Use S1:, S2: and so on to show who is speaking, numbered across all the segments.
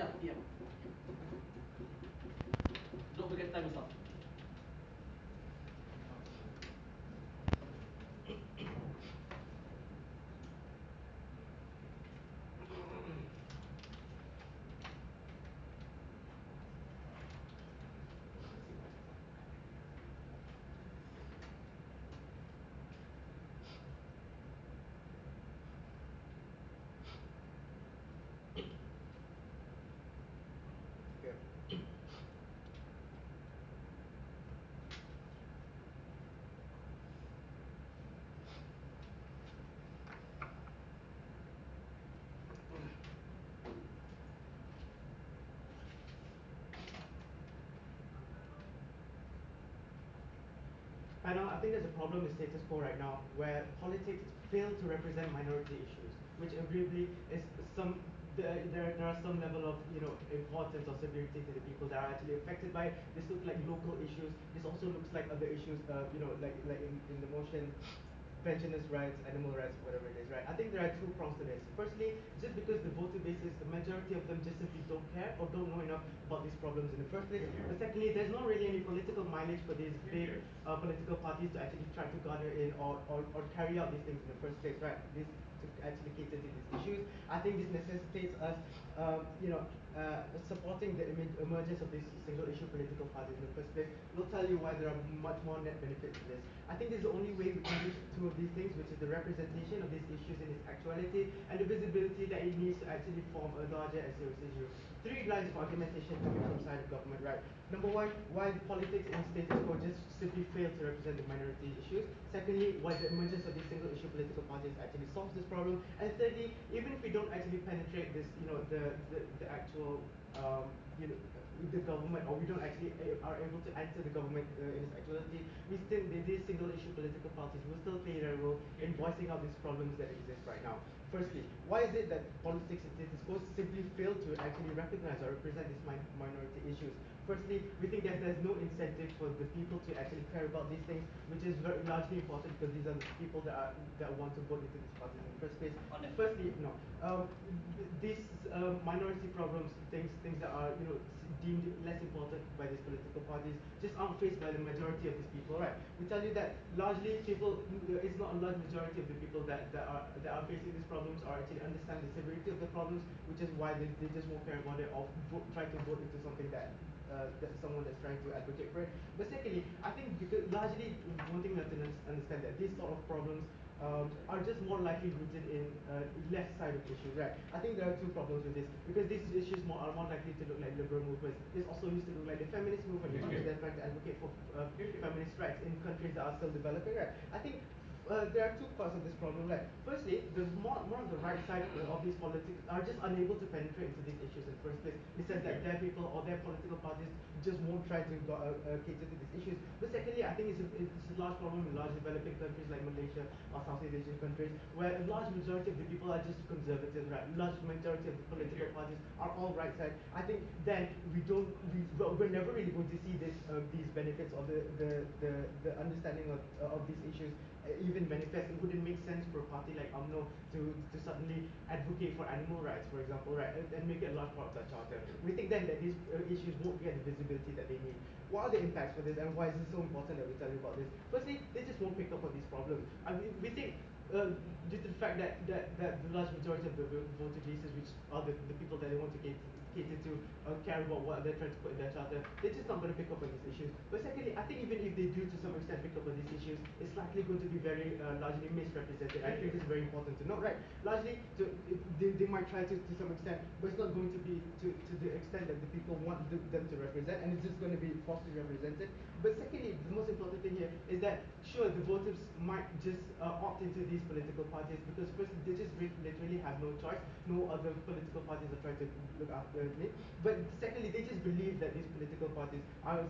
S1: Yeah, PM. Don't forget to time yourself.
S2: I think there's a problem with status quo right now, where politics fail to represent minority issues, which agreeably is some there are some level of importance or severity to the people that are actually affected by it. This looks like local issues. This also looks like other issues. Like in the motion, pensioners' rights, animal rights, whatever it is, right? I think there are two prongs to this. Firstly, just because the voter basis, the majority of them just simply don't care or don't know enough about these problems in the first place. But secondly, there's not really any political mileage for these big political parties to actually try to garner in or carry out these things in the first place, right? This to actually cater to these issues. I think this necessitates us, supporting the emergence of these single issue political parties in the first place. We'll tell you why there are much more net benefits to this. I think this is the only way we can reach two of these things, which is the representation of these issues in its actuality and the visibility that it needs to actually form a larger and serious issue. Three lines of argumentation coming from side of government, right? Number one, why politics and status quo just simply fail to represent the minority issues. Secondly, why the emergence of these single issue political parties actually solves this problem. And thirdly, even if we don't actually penetrate this, the actual, the government, or we don't actually are able to enter the government in its actuality, we still, these single issue political parties will still play their role in voicing out these problems that exist right now. Firstly, why is it that politics and status quo simply fail to actually recognize or represent these minority issues? Firstly, we think that there's no incentive for the people to actually care about these things, which is very largely important because these are the people that want to vote into these parties in the first place. Firstly, no, these minority problems, things that are deemed less important by these political parties, just aren't faced by the majority of these people, right? We tell you that largely people, it's not a large majority of the people that are facing these problems or actually understand the severity of the problems, which is why they just won't care about it or try to vote into something that someone that's trying to advocate for it. But secondly, I think because largely one thing we have to understand that these sort of problems are just more likely rooted in left side of issues, right? I think there are two problems with this because these issues are more likely to look like liberal movements. This also used to look like the feminist movement, because they're trying to advocate for feminist rights in countries that are still developing, right? I think there are two parts of this problem, right? Firstly, the more of the right side of these politics are just unable to penetrate into these issues in the first place. It says that their people or their political parties just won't try to cater to these issues. But secondly, I think it's a large problem in large developing countries like Malaysia or Southeast Asian countries, where a large majority of the people are just conservative, right? Large majority of the political parties are all right side. I think then we're never really going to see these benefits or the understanding of these issues even manifest. It wouldn't make sense for a party like UMNO to suddenly advocate for animal rights, for example, right, and make it a large part of that charter. We think then that these issues won't get the visibility that they need. What are the impacts for this, and why is it so important that we tell you about this? Firstly, they just won't pick up on these problems. I mean, we think due to the fact that the large majority of the voter bases, which are the people that they want to cater to, care about what they're trying to put in their charter, they're just not going to pick up on these issues. But secondly, I think even if they do to some extent pick up on these issues, it's likely going to be very largely misrepresented. I think this is very important to note, right? Largely, they might try to some extent, but it's not going to be to the extent that the people want them to represent, and it's just going to be falsely represented. But secondly, the most important thing here is that, sure, the voters might just opt into these political parties because first they just literally have no choice. No other political parties are trying to look after me. But secondly, they just believe that these political parties are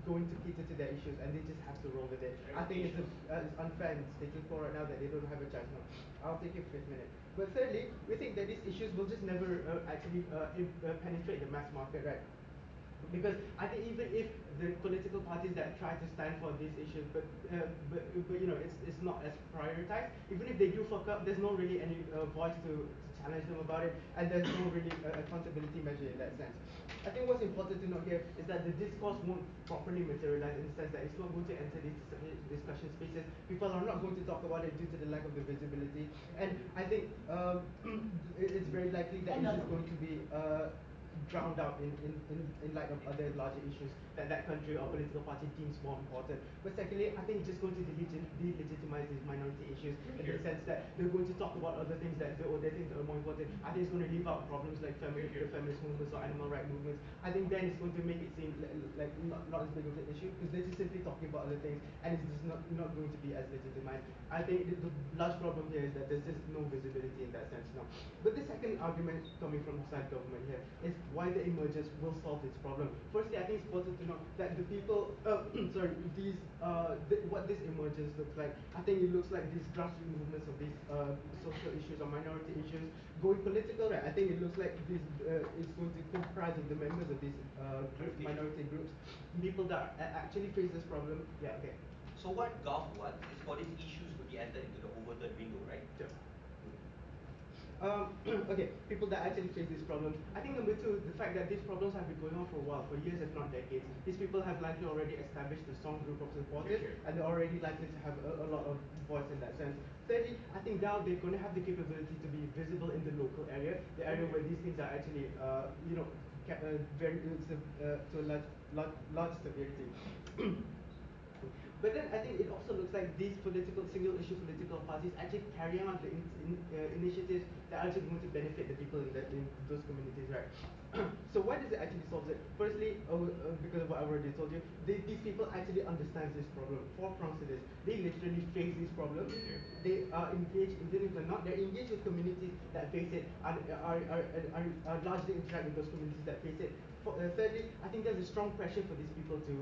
S2: going to cater to their issues, and they just have to roll with it. I think it's unfair in status quo right now that they don't have a choice. No, I'll take your fifth minute. But thirdly, we think that these issues will just never actually penetrate the mass market, right? Because I think even if the political parties that try to stand for these issues, but you know, it's not as prioritized. Even if they do fuck up, there's no really any voice to challenge them about it, and there's no really accountability measure in that sense. I think what's important to note here is that the discourse won't properly materialize in the sense that it's not going to enter these discussion spaces. People are not going to talk about it due to the lack of the visibility, and I think it's very likely that it's just going to be drowned out in light of other larger issues that that country or political party deems more important. But secondly, I think it's just going to delegitimize these minority issues in the sense that they're going to talk about other things that they think are more important. I think it's going to leave out problems like the feminist movements or animal rights movements. I think then it's going to make it seem like not as big of an issue because they're just simply talking about other things and it's just not going to be as legitimized. I think the large problem here is that there's just no visibility in that sense now. But the second argument coming from the side government here is why the emergence will solve this problem. Firstly, I think it's important to know that the people, sorry, what this emergence looks like. I think it looks like these grassroots movements of these social issues or minority issues going political, right? I think it looks like this is going to comprise of the members of these minority groups, people that actually face this problem. Yeah, okay.
S3: So what Gulf wants is for these issues to be entered into the overturn window, right?
S2: Sure. Okay, people that actually face these problems. I think number two, the fact that these problems have been going on for a while, for years if not decades. These people have likely already established a strong group of supporters, and they're already likely to have a lot of voice in that sense. Thirdly, I think now they're going to have the capability to be visible in the local area, the area where these things are actually, you know, very to a large severity. But then I think it also looks like these single issue political parties actually carrying out the initiatives that are actually going to benefit the people in those communities, right? So why does it actually solve it? Firstly, because of what I already told you, these people actually understand this problem. Four prongs to this. They literally face this problem. They are engaged, even if they're not, they're engaged with communities that face it, and are largely interact with those communities that face it. Thirdly, I think there's a strong pressure for these people to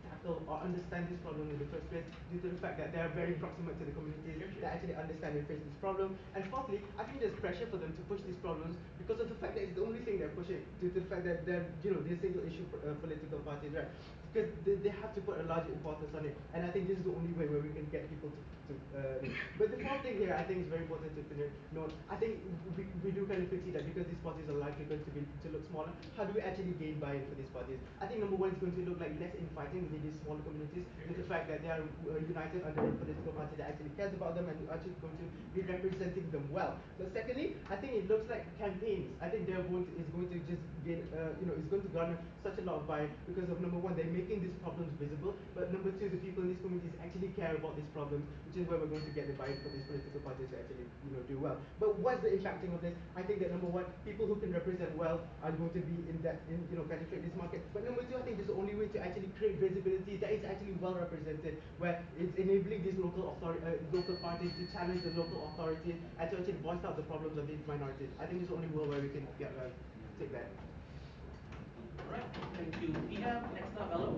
S2: tackle or understand this problem in the first place due to the fact that they are very proximate to the communities that actually understand and face this problem. And fourthly, I think there's pressure for them to push these problems because of the fact that it's the only thing they're pushing due to the fact that they're, you know, these single issue political parties, right? Because they have to put a large importance on it. And I think this is the only way where we can get people but the fourth thing here I think is very important to note. I think we do kind of see that because these parties are likely going to look smaller, how do we actually gain buy-in for these parties? I think number one is going to look like less infighting within these smaller communities due to the fact that they are united under a political party that actually cares about them and actually going to be representing them well. But secondly, I think it looks like campaigns. I think is going to just gain, you know, it's going to garner such a lot of buy-in because of number one, they're making these problems visible, but number two, the people in these communities actually care about these problems, which is where we're going to get the buy-in for these political parties to actually, you know, do well. But what's the impacting of this? I think that number one, people who can represent well are going to be you know, penetrate this market. But number two, I think this is the only way to actually create visibility that is actually well represented, where it's enabling these local parties to challenge the local authorities and to actually voice out the problems of these minorities. I think it's the only way where we can take that.
S1: All right, thank you. We have next up, Ella.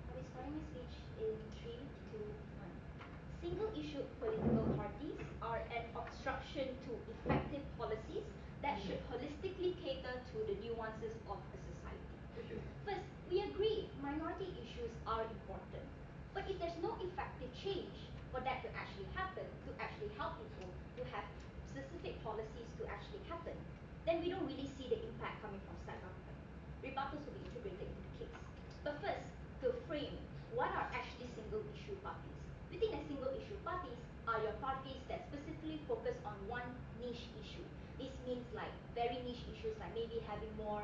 S4: I'll be starting my speech in 3, 2, 1. Single-issue political parties are an obstruction to effective policies that should holistically cater to the nuances of a society. First, we agree minority issues are important. But if there's no effective change for that to actually happen, to actually help people, to have specific policies to actually happen, then we don't really see the impact coming from state government. Rebuttals will be integrated into the case. But first, to frame what are actually single issue parties. Within a single issue parties are your parties that specifically focus on one niche issue. This means like very niche issues like maybe having more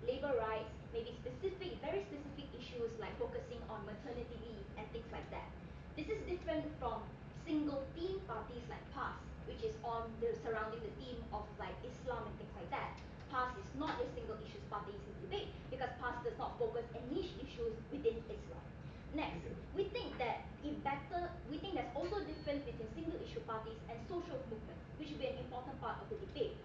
S4: labor rights, maybe specific, very specific issues like focusing on maternity leave and things like that. This is different from single theme parties like PAS, which is on the surrounding the theme of like Islam and things like that. PAS is not a single issues party in debate because PAS does not focus on niche issues within Islam. Next, we think that we think there's also a difference between single issue parties and social movements, which will be an important part of the debate.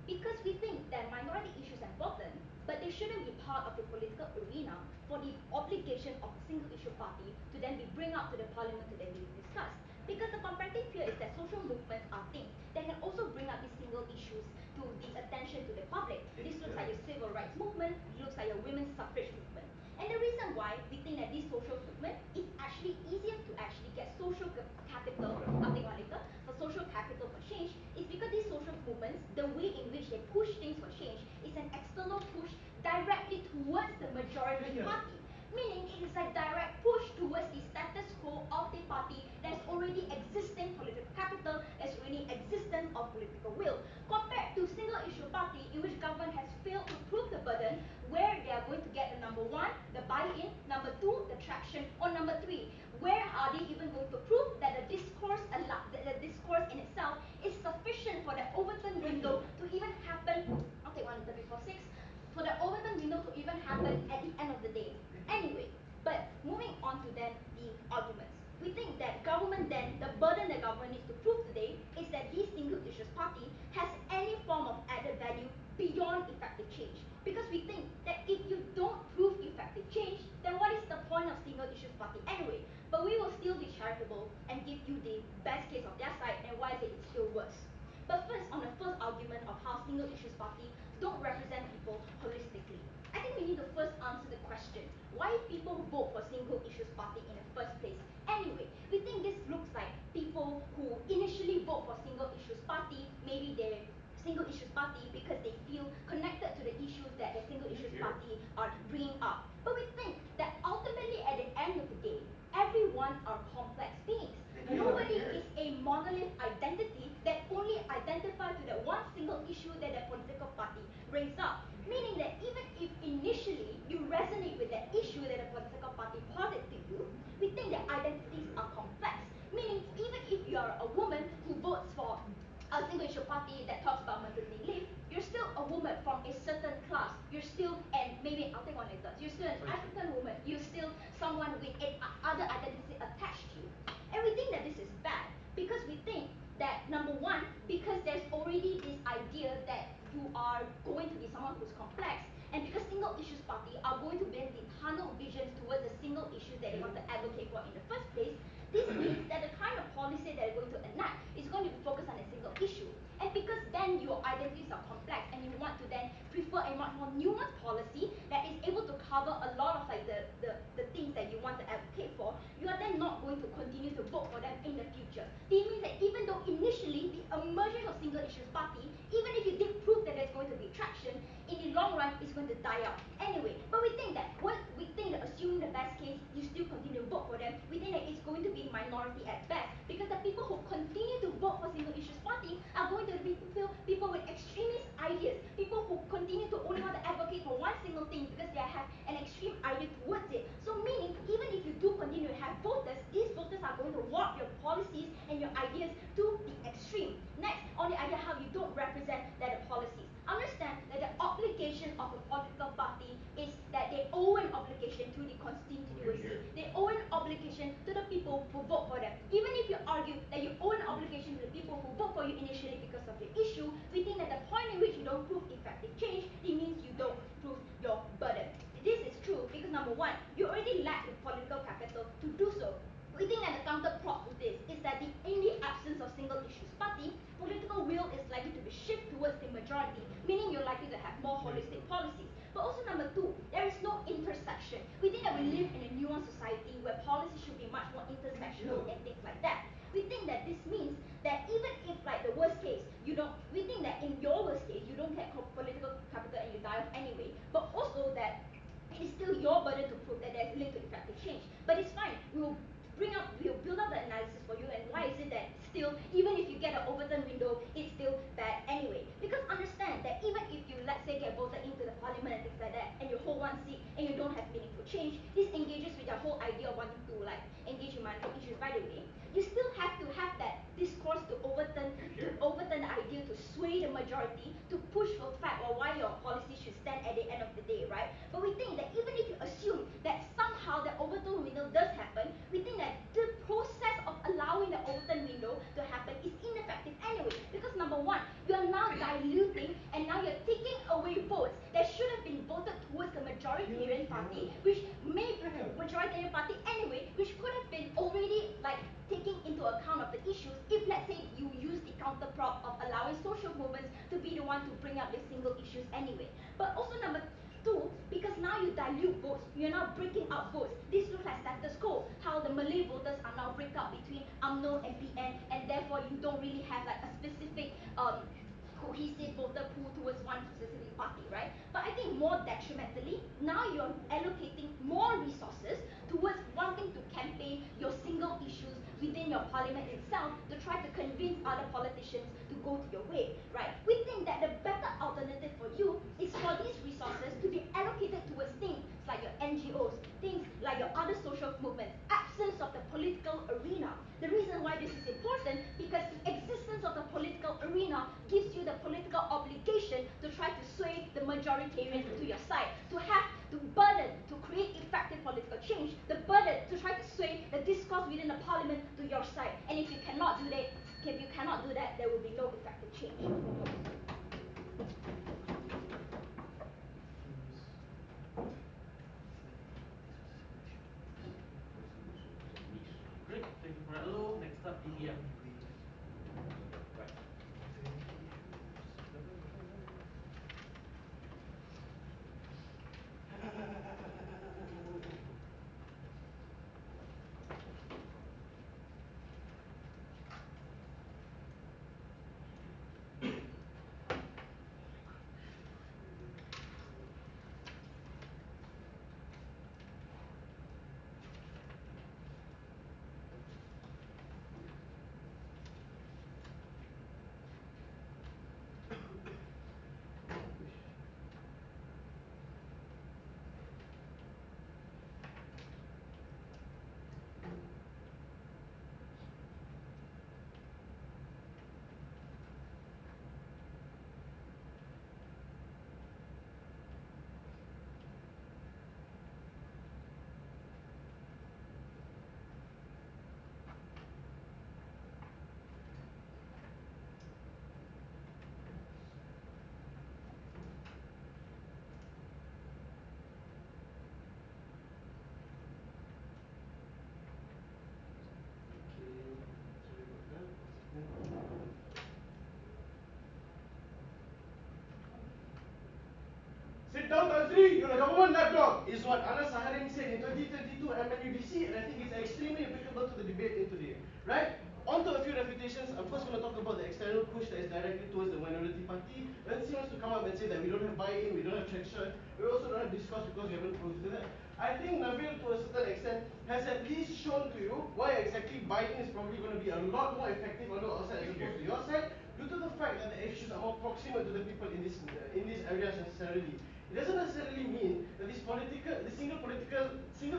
S4: Because we think that minority issues are important, but they shouldn't be part of the political arena for the obligation of a single issue party to then be bring up to the parliament to then be discussed. Because the comparative fear is that social movements are things that can also bring up these single issues to the attention to the public. This looks like your civil rights movement, it looks like your women's suffrage movement. And the reason why we think that this social movement is actually easier to actually get social capital, I'll take one later, for social capital for change, is because these social movements, the way in which they push things for change is an external push directly towards the majority party. Meaning it is a direct push towards the status quo of the party that's already existing political capital, there's already existence of political will. Compared to single issue party in which government has failed to prove the burden where they are going to get the number one, the buy-in, number two, the traction, or number three, where are they even going to prove that the discourse in itself is sufficient for the Overton window to even happen, I'll take 1 before 6, for the Overton window to even happen at the end of the day. Anyway, but moving on to then the arguments. We think that government then, the burden that government needs to prove today is that this single issues party has any form of added value beyond effective change. Because we think that if you don't prove effective change, then what is the point of single issues party anyway? But we will still be charitable and give you the best case of their side and why is it still worse. But first, on the first argument of how single issues party don't represent people holistically, I think we need to first answer the question, why people vote for single issues party in the first place? Anyway, we think this looks like people who initially vote for single issues party, maybe they single issues party because they feel connected to the issues that the single issues party are bringing up. But we think that ultimately at the end of the day, everyone are complex beings. Nobody is a monolith identity that only identify to the one single issue that the political party brings up. Meaning that even if initially you resonate with that issue that the political party posit to you, we think that identities are complex. Meaning even if you are a woman who votes for a single issue party that talks about maternity leave, you're still a woman from a certain class. You're still, and maybe I'll take one later. You're still an African woman. You're still someone with other identity attached to you. And we think that this is bad because we think that number one, because there's already this idea that you are going to be someone who's complex, and because single issues party are going to bend the tunnel visions towards the single issues that they want to advocate for in the first place, this means that the kind of policy that they're going to enact is going to be focused on a single issue. And because then your identities are complex and you want to then prefer a much more nuanced policy that is able to cover a lot of like the things that you want to advocate for, you are then not going to continue to vote for them in the future. This means that even though initially the emergence of single issues party, even if you did prove that there's going to be traction, in the long run it's going to die out anyway. But we think that assuming the best case, you still continue to vote for them, we think that it's going to be minority at best, because the people who continue to vote for single issues party are going to be people with extremist ideas, people who continue to only want to advocate for one single thing because they have an extreme idea towards it. So meaning, even if you do continue to have voters, these voters are going to warp your policies and your ideas to the extreme. Next, on the idea how you don't represent that the policies. Understand that the obligation of a political party is that they owe an obligation to the constituency. They owe an obligation to the people who vote for them. Even if you argue that you owe an obligation to the people who vote for you initially because of the issue, we think that the point in which you don't prove effective change, it means you don't prove your burden. This is true because number one, you already lack the political capital to do so. We think that the counterplot to this is that in the absence of single issues party, political will is likely to be shifted towards the majority, meaning you're likely to have more holistic policies. But also number two, there is no intersection. We think that we live in a nuanced society where policy should be much more intersectional and things like that. We think that this means that even if like the worst case, we think that in your worst case, you don't get political capital and you die off anyway, but also that it is still your burden to prove that there's linked to effective change. But it's fine, we'll build up the analysis for you, and why is it that still, even if you get an Overton window, it's still bad anyway. Because understand that even if you, let's say, get voted into the parliament one seat and you don't have meaningful change, this engages with the whole idea of wanting to like engage in minority issues. By the way, you still have to have that discourse to overturn the idea, to sway the majority, to push for fact or why your policy should stand at the end of the day, right? But we think that even if you assume that somehow the overturn window does happen, we think that the process of allowing the overturn window to happen is ineffective anyway. Because number one, you are now diluting and now you're taking away votes that should have been voted towards the majoritarian party, which may majoritarian party anyway, which could have been already like taking into account of the issues if let's say you use the counter prop of allowing social movements to be the one to bring up the single issues anyway. But also number two, because now you dilute votes, you're now breaking up votes. This looks like status quo, how the Malay voters are now break up between UMNO and PN, and therefore you don't really have like a specific cohesive voter pool towards one specific party, right? But I think more detrimentally, now you're allocating more resources towards wanting to campaign your single issues within your parliament itself to try to convince other politicians to go to your way, right? We think that the better alternative for you is for these resources to be allocated towards things like your NGOs, things like your other social movements, absence of the political arena. The reason why this is important, because the existence of the political arena gives you the political obligation to try to sway the majoritarian to your side, to have the burden to create effective political change, the burden to try to sway the discourse within the parliament to your side. And if you cannot do that, there will be no effective change.
S1: Great, thank you for that. Hello, next up, Ibrahim.
S3: Right.
S2: Sit down, Tanzri. You're a government lapdog, is what Zaharim said in 2022 MNUDC, and I think it's extremely applicable to the debate in today. Right? On to a few refutations. I'm first going to talk about the external push that is directed towards the minority party. NC wants to come up and say that we don't have buy-in, we don't have traction, we also don't have discourse because we haven't proved that. I think Nabil, to a certain extent, has at least shown to you why exactly buy-in is probably going to be a lot more effective on the outside as opposed to your side, due to the fact that the issues are more proximate to the people in these areas necessarily. It doesn't necessarily mean that single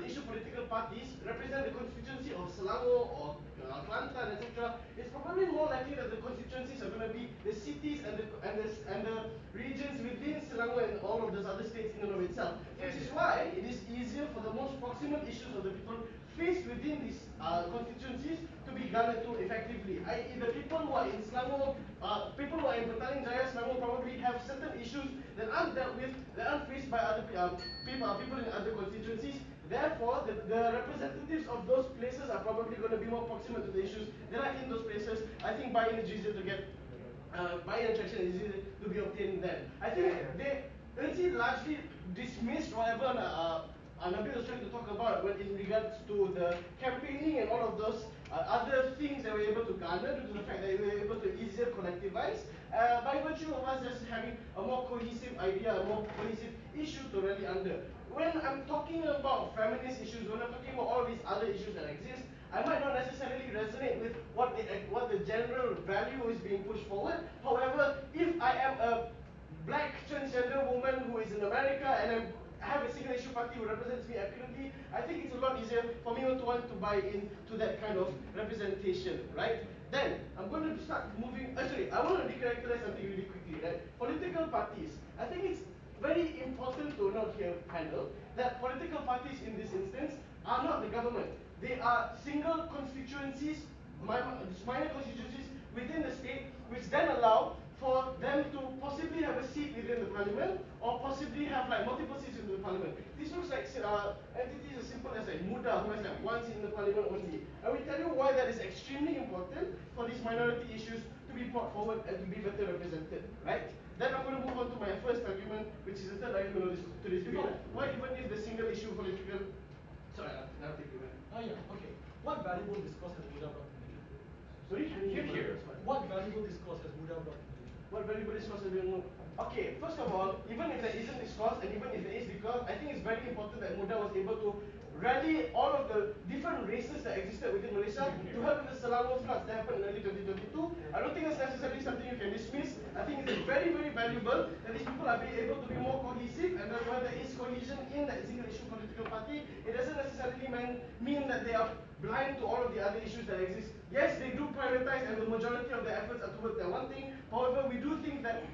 S2: issue political parties represent the constituency of Selangor or Kelantan, etc. It's probably more likely that the constituencies are going to be the cities and the regions within Selangor and all of those other states in and of itself. Which is why it is easier for the most proximate issues of the people faced within these constituencies to be garnered to effectively. I.e., the people who are in Selangor, people who are in Petaling Jaya, Selangor probably have certain issues that aren't dealt with, that aren't faced by other people in other constituencies. Therefore, the representatives of those places are probably going to be more proximate to the issues that are in those places. I think buy-in is easier to get, buy-in traction is easier to be obtained then. I think they largely dismissed whatever Nabil was trying to talk about when in regards to the campaigning and all of those other things that we were able to garner due to the fact that we were able to easier collectivize by virtue of us just having a more cohesive idea, a more cohesive issue to rally under. When I'm talking about feminist issues, when I'm talking about all these other issues that exist, I might not necessarily resonate with what the general value is being pushed forward. However, if I am a black transgender woman who is in America and I'm
S5: have a single issue party who represents me accurately, I think it's a lot easier for me to want to buy into that kind of representation, right? Then I'm going to start moving. Sorry, I want to recharacterize something really quickly, right? Political parties. I think it's very important to note here, panel, that political parties in this instance are not the government. They are single constituencies, minor constituencies within the state, which then allow for them to possibly have a seat within the parliament, or possibly have like multiple seats in the parliament. This looks like entities as simple as like Muda, who has like one seat in the parliament only. I will tell you why that is extremely important for these minority issues to be brought forward and to be better represented, right? Then I'm going to move on to my first argument, which is the third argument of this, to this debate. Why even if the single issue political... Sorry, I'll take you, man.
S6: Oh yeah, okay. What valuable discourse has Muda brought to Malaysia?
S5: Sorry?
S3: Here.
S6: What valuable discourse has Muda brought to Malaysia?
S5: What valuable discourse have you know? Okay, first of all, even if there isn't discourse, and even if there is discourse, I think it's very important that Muda was able to rally all of the different races that existed within Malaysia to help with the Selangor floods that happened in early 2022. I don't think that's necessarily something you can dismiss. I think it's very, very valuable that these people are being able to be more cohesive, and that where there is cohesion in that single issue political party, it doesn't necessarily mean that they are blind to all of the other issues that exist. Yes, they do prioritize, and the majority of their efforts are towards that one thing. However, we do think that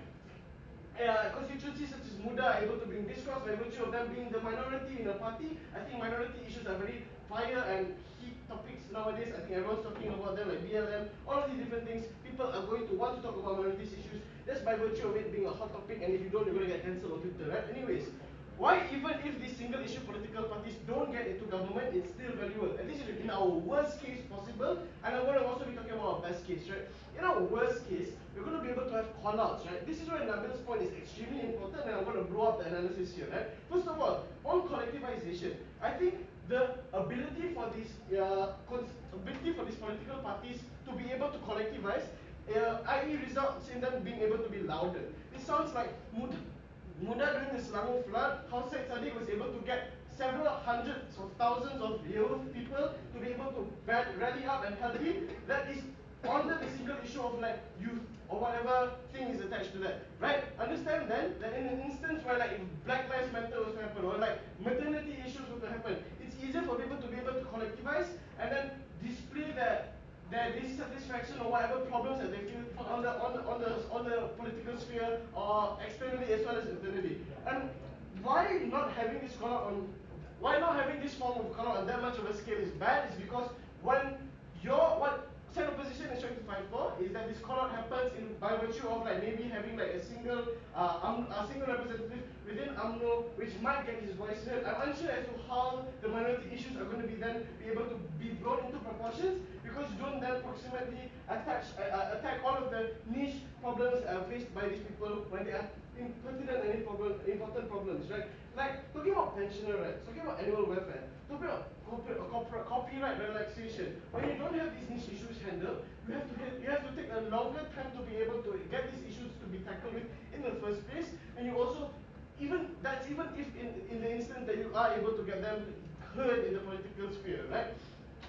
S5: constituencies such as Muda are able to bring discourse by virtue of them being the minority in a party. I think minority issues are very fire and heat topics nowadays. I think everyone's talking about them, like BLM, all of these different things. People are going to want to talk about minorities issues just by virtue of it being a hot topic, and if you don't, you're going to get cancelled on Twitter, right? Anyways, why even if these single issue political parties don't get into government, it's still valuable. And this is in our worst case possible, and I'm going to also be talking about our best case, right? In our worst case, we're going to be able to have call-outs, right? This is where Nabil's point is extremely important, and I'm going to blow up the analysis here, right? First of all, on collectivization, I think the ability for these political parties to be able to collectivize, i.e. results in them being able to be louder. This sounds like Muda during the Selangor flood, how Syed was able to get several hundreds of thousands of youth people to be able to rally up and help him. That is under the single issue of like youth or whatever thing is attached to that, right? Understand then that in an instance where like if Black Lives Matter was to happen, or like maternity issues were to happen, it's easier for people to be able to collectivize and then display their dissatisfaction or whatever problems that they feel on the political sphere or externally as well as internally. And why not having this form of call out on that much of a scale is bad is because what Senate opposition is trying to fight for is that this call out happens by virtue of like maybe having like a single representative within UMNO which might get his voice heard. I'm unsure as to how the minority issues are going to be able to be brought into proportions, because you don't then proximately attack all of the niche problems faced by these people when they are pertinent and important problems, right? Like talking about pensioner rights, talking about animal welfare, talking about copyright relaxation. When you don't have these niche issues handled, you have to take a longer time to be able to get these issues to be tackled with in the first place, and you also even if in the instance that you are able to get them heard in the political sphere, right?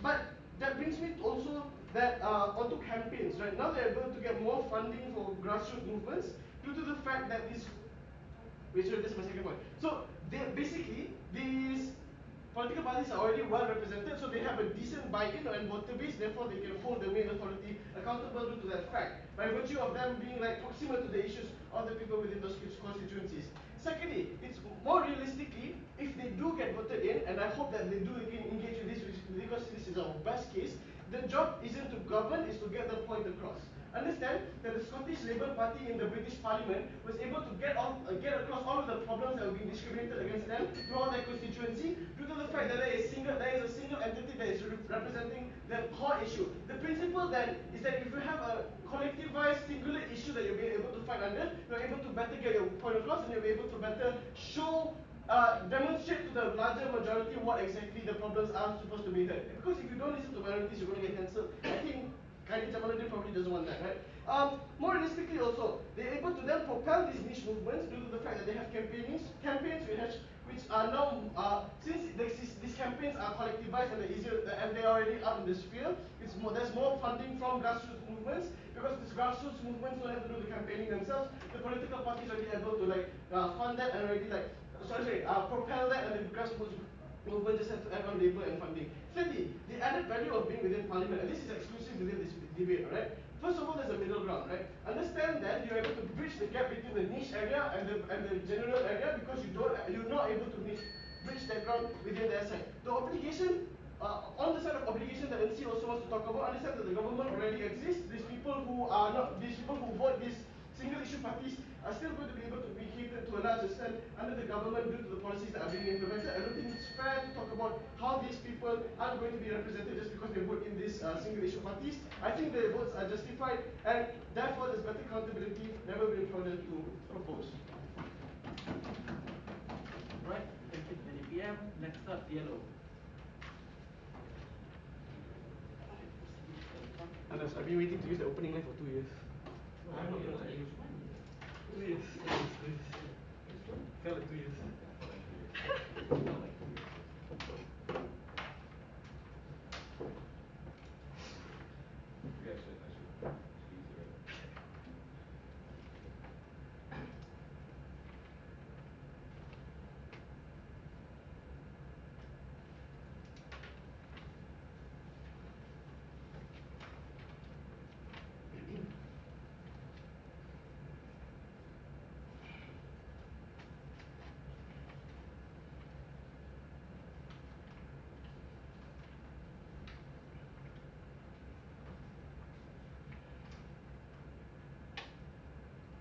S5: But that brings me also that onto campaigns, right? Now they're able to get more funding for grassroots movements due to the fact that this. Wait, sorry, this is my second point. So basically these political parties are already well represented, so they have a decent buy-in and voter base, therefore they can hold the main authority accountable due to that fact, by virtue of them being like proximate to the issues of the people within those constituencies. Secondly, it's more realistically, if they do get voted in, and I hope that they do engage with this because this is our best case, the job isn't to govern, is to get the point across. Understand that the Scottish Labour Party in the British Parliament was able to get across all of the problems that were being discriminated against them throughout their constituency due to the fact that there is a single entity that is representing the core issue. The principle then is that if you have a collectivized singular issue that you'll be able to fight under, you're able to better get your point across, and you'll be able to better demonstrate to the larger majority what exactly the problems are supposed to be heard. Because if you don't listen to minorities, you're going to get cancelled. I think Khalid Jamaluddin probably doesn't want that, right? More realistically also, they're able to then propel these niche movements due to the fact that they have campaigns which are now, since these campaigns are collectivized and they're already out in the sphere, there's more funding from grassroots movements, because these grassroots movements don't have to do the campaigning themselves. The political parties are already able to fund that and already propel that, and the grassroots movement just have to add on labor and funding. Thirdly, the added value of being within parliament, and this is exclusive within this debate, alright? First of all, there's a middle ground, right? Understand that you're able to bridge the gap between the niche area and the general area, because you're not able to bridge that ground within their side. The obligation, on the side of obligation that NC also wants to talk about, understand that the government already exists. These people who vote these single issue parties are still going to be able to be catered to a large extent under the government due to the policies that are being implemented. I don't think it's fair to talk about how these people aren't going to be represented just because they vote in these single issue parties. I think their votes are justified, and therefore there's better accountability never been further to propose.
S1: Right, thank you, 20 p.m. Next up, yellow.
S5: Anas, I've been waiting to use the opening line for 2 years.
S1: I'm not gonna use
S5: 2 years. Felt like 2 years.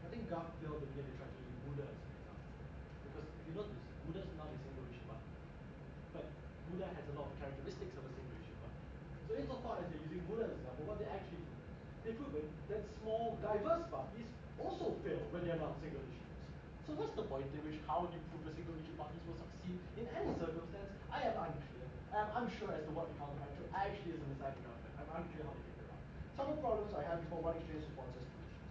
S6: I think Gov failed the way they tried to use Buddha as an example. Because if you notice, Buddha is not a single issue party. But Buddha has a lot of characteristics of a single issue party. So insofar as they're using Buddha as an example, what they actually do, they've proven that small, diverse parties also fail when they're not single issues. So what's the point in which how you prove the single issue parties will succeed in any circumstance? I am unclear. I am unsure as to what the countermeasure actually is in the side of government. I'm unclear how they get it around. Some of the problems I have before one exchange responses to issues.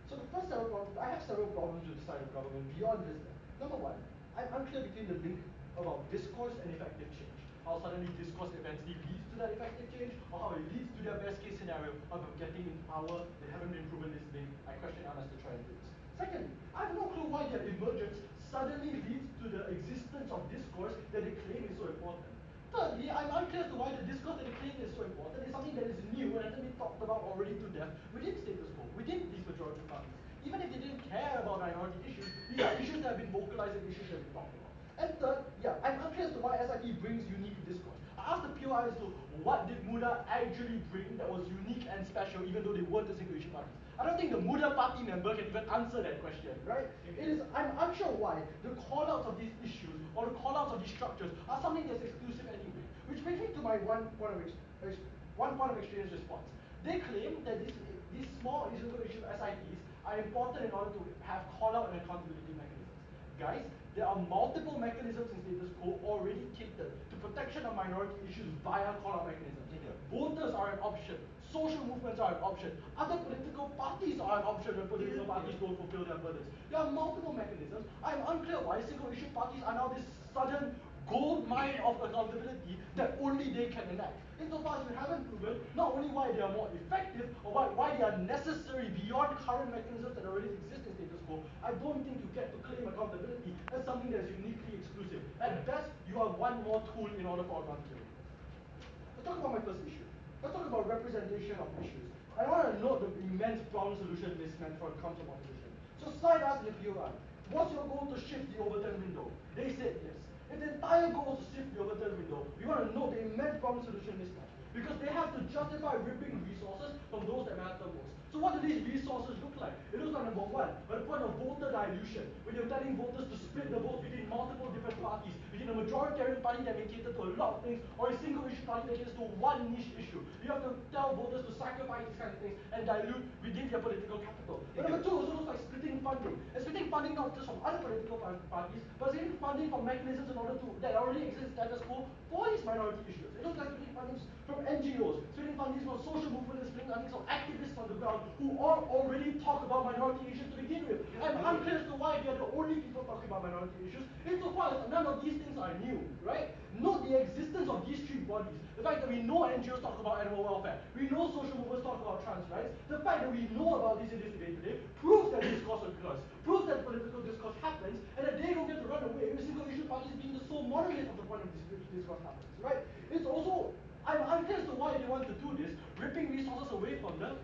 S6: So the first several problems, I have several problems with the side of government beyond this. Number one, I'm unclear between the link about discourse and effective change. How suddenly discourse eventually leads to that effective change, or how it leads to their best case scenario of getting in power. They haven't been proven this big. I question Anas to try and do this. Secondly, I have no clue why their emergence suddenly leads to the existence of discourse that they claim is so important. Thirdly, I'm unclear as to why the discourse that they claim is so important is something that is new and hasn't been talked about already to death within status quo, within these majority parties. Even if they didn't care about minority issues, these are issues that have been vocalized and issues that have been talked about. And third, I'm unclear as to why SIP brings unique discourse. I asked the POI as to what did Muda actually bring that was unique and special, even though they weren't the single issue parties. I don't think the Muda party member can even answer that question, right? I'm unsure why the call-outs of these issues or the call-outs of these structures are something that's exclusive anyway. Which brings me to my one point of exchange response. They claim that these small single issue SIPs are important in order to have call-out and accountability mechanisms. Guys, there are multiple mechanisms in status quo already catered to protection of minority issues via call-out mechanisms. Voters are an option. Social movements are an option. Other political parties are an option when political parties don't fulfill their burdens. There are multiple mechanisms. I'm unclear why single issue parties are now this sudden gold mine of accountability that only they can enact. Insofar as you haven't proven not only why they are more effective or why they are necessary beyond current mechanisms that already exist in status quo, I don't think you get to claim accountability as something that is uniquely exclusive. At best, you are one more tool in order for accountability. Let's talk about my first issue. Let's talk about representation of issues. I want to note the immense problem-solution mismatch when it comes to opposition. So Syed asked the POI, what's your goal to shift the overturn window? They said yes. If the entire goal is to shift the overturn window, we want to note the immense problem-solution mismatch. Because they have to justify ripping resources from those that matter most. So what do these resources look like? It looks like number one, at the point of voter dilution, when you're telling voters to split the votes between multiple different parties, between a majoritarian party that may cater to a lot of things, or a single issue party that caters to one niche issue. You have to tell voters to sacrifice these kind of things and dilute within their political capital. But number two also looks like splitting funding. And splitting funding not just from other political parties, but splitting funding from mechanisms in order to that already exist in status quo for these minority issues. It looks like splitting funding from NGOs, splitting funding from social movements, splitting funding from activists on the ground who all already talk about minority issues to begin with. I'm unclear as to why they are the only people talking about minority issues. Insofar as none of these things are new, right? Note the existence of these three bodies. The fact that we know NGOs talk about animal welfare, we know social movements talk about trans rights, the fact that we know about this in this debate today proves that discourse occurs, proves that political discourse happens, and that they don't get to run away with single parties being the sole monolith of the point of this discourse happens, right? It's also, I'm unclear as to why they want to do this, ripping resources away from them,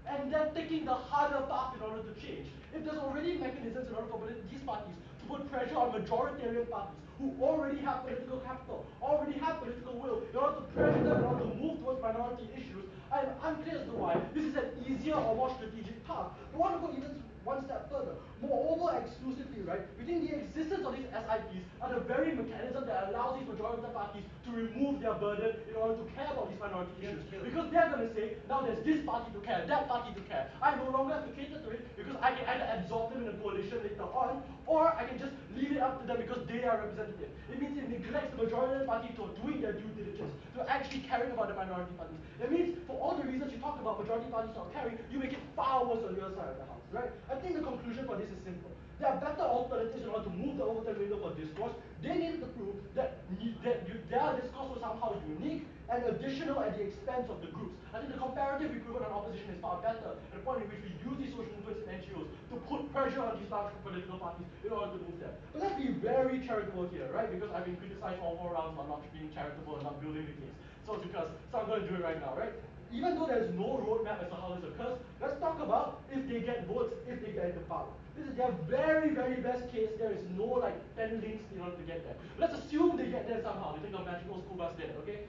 S6: and then taking the harder path in order to change. If there's already mechanisms in order for these parties to put pressure on majoritarian parties who already have political capital, already have political will, in order to pressure them in order to move towards minority issues, I'm unclear as to why this is an easier or more strategic path. I want to go even one step further. Moreover, exclusively, right, within the existence of these SIPs are the very mechanism that allows these majority parties to remove their burden in order to care about these minority issues. Because they're going to say, now there's this party to care, that party to care. I no longer have to cater to it because I can either absorb them in a coalition later on, or I can just leave it up to them because they are representative. It means it neglects the majority party to doing their due diligence, to actually caring about the minority parties. It means for all the reasons you talked about majority parties not caring, you make it far worse on the other side of the house, right? I think the conclusion for this is simple. There are better alternatives in order to move the overturn window for discourse. They needed to prove that their discourse was somehow unique and additional at the expense of the groups. I think the comparative we proven on opposition is far better at the point in which we use these social movements and NGOs to put pressure on these large political parties in order to move them. But let's be very charitable here, right? Because I've been criticized all 4 rounds for not being charitable and not building the case. So it's because, so I'm going to do it right now, right? Even though there's no roadmap as to how this occurs, let's talk about if they get votes, if they get into power. This is their very, very best case. There is no like 10 links in order to get there. Let's assume they get there somehow. They take a magical school bus there, okay?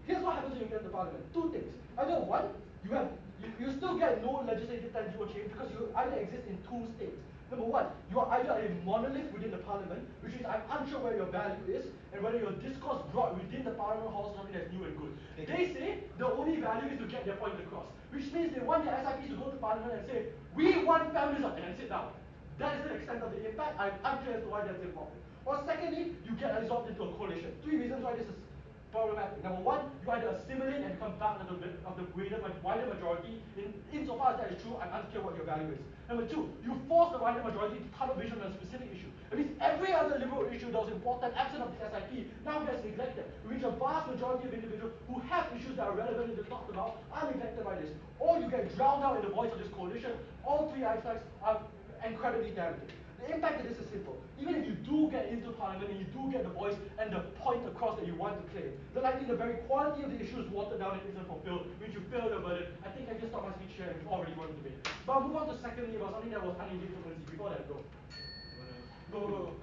S6: Here's what happens when you get into parliament. 2 things. Either one, you still get no legislative tangible change because you either exist in 2 states. Number 1, you are either a monolith within the parliament, which means I'm unsure where your value is and whether your discourse brought within the parliament hall is something that's new and good. They say the only value is to get their point across, which means they want their SIPs to go to parliament and say, we want feminism, and sit down. That is the extent of the impact. I'm unclear as to why that's important. Or secondly, you get absorbed into a coalition. 3 reasons why this is problematic. Number 1, you either assimilate and become part of the wider majority. Insofar as that is true, I'm unclear what your value is. Number 2, you force the wider majority to tunnel vision on a specific issue. It means every other liberal issue that was important, absent of this SIP, now gets neglected. Which a vast majority of individuals who have issues that are relevant and talked about are neglected by this. Or you get drowned out in the voice of this coalition. All 3 aspects are incredibly damaging. The impact of this is simple. Even if you do get into parliament and you do get the voice and the point across that you want to claim, then I think the very quality of the issue is watered down and isn't fulfilled, which you fail your burden. I think I just stopped my speech here and we've already won the debate. But I'll move on to secondly about something that was unengaged frequency. Before that, go. Go.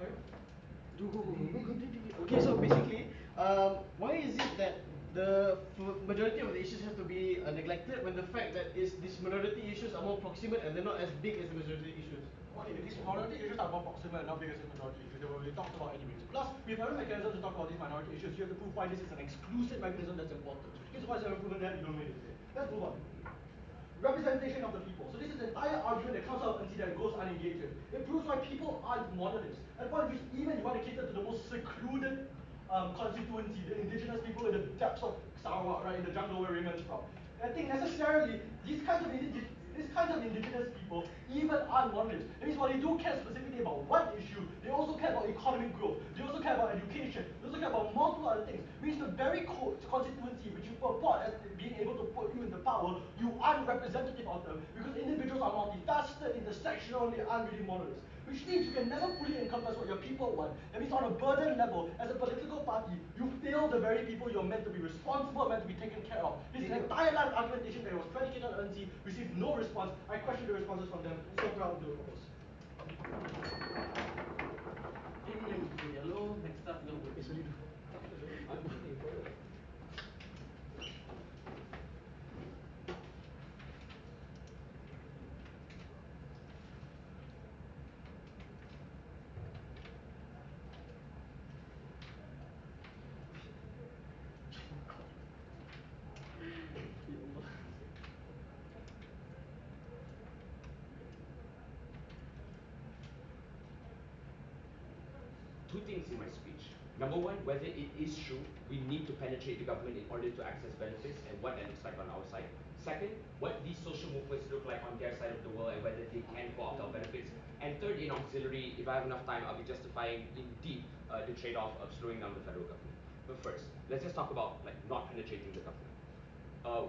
S5: Okay, so basically, why is it that the majority of the issues have to be neglected when the fact that these minority issues are more proximate and they're not as big as the majority issues?
S6: Okay, these minority issues are more proximate and not big as the majority issues. They were already talked about anyways. Plus, we have other mechanisms to talk about these minority issues. You have to prove why this is an exclusive mechanism that's important. Here's why I haven't proven that, you don't win it today. Let's move on. Representation of the people. So this is an entire argument that comes out of NC that goes unengaged with. It proves why people aren't monoliths. At one point, even you want to cater to the most secluded constituency, the indigenous people in the depths of Sarawak, right, in the jungle where Raymond's from. I think necessarily these kinds of indigenous people even aren't monoliths. That means while they do care specifically about one issue, they also care about economic growth. They also care about education. They also care about multiple other things. Means the very constituency which you purport as being able to put you in the power, you aren't representative of them because individuals are multifaceted, intersectional, they aren't really monoliths. Which means you can never fully encompass what your people want. That means on a burden level, as a political party, you fail the very people you're meant to be responsible, meant to be taken care of. This entire line of argumentation that was predicated on NC received no response. I question the responses from them. So proud to propose.
S1: Yellow, next up, no.
S7: Two things in my speech. Number 1, whether it is true we need to penetrate the government in order to access benefits and what that looks like on our side. Second, what these social movements look like on their side of the world and whether they can co-opt our benefits. And third, in auxiliary, if I have enough time, I'll be justifying indeed the trade-off of slowing down the federal government. But first, let's just talk about like not penetrating the government.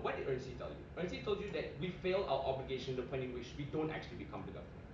S7: What did Ernst tell you? Ernst told you that we fail our obligation to the point in which we don't actually become the government.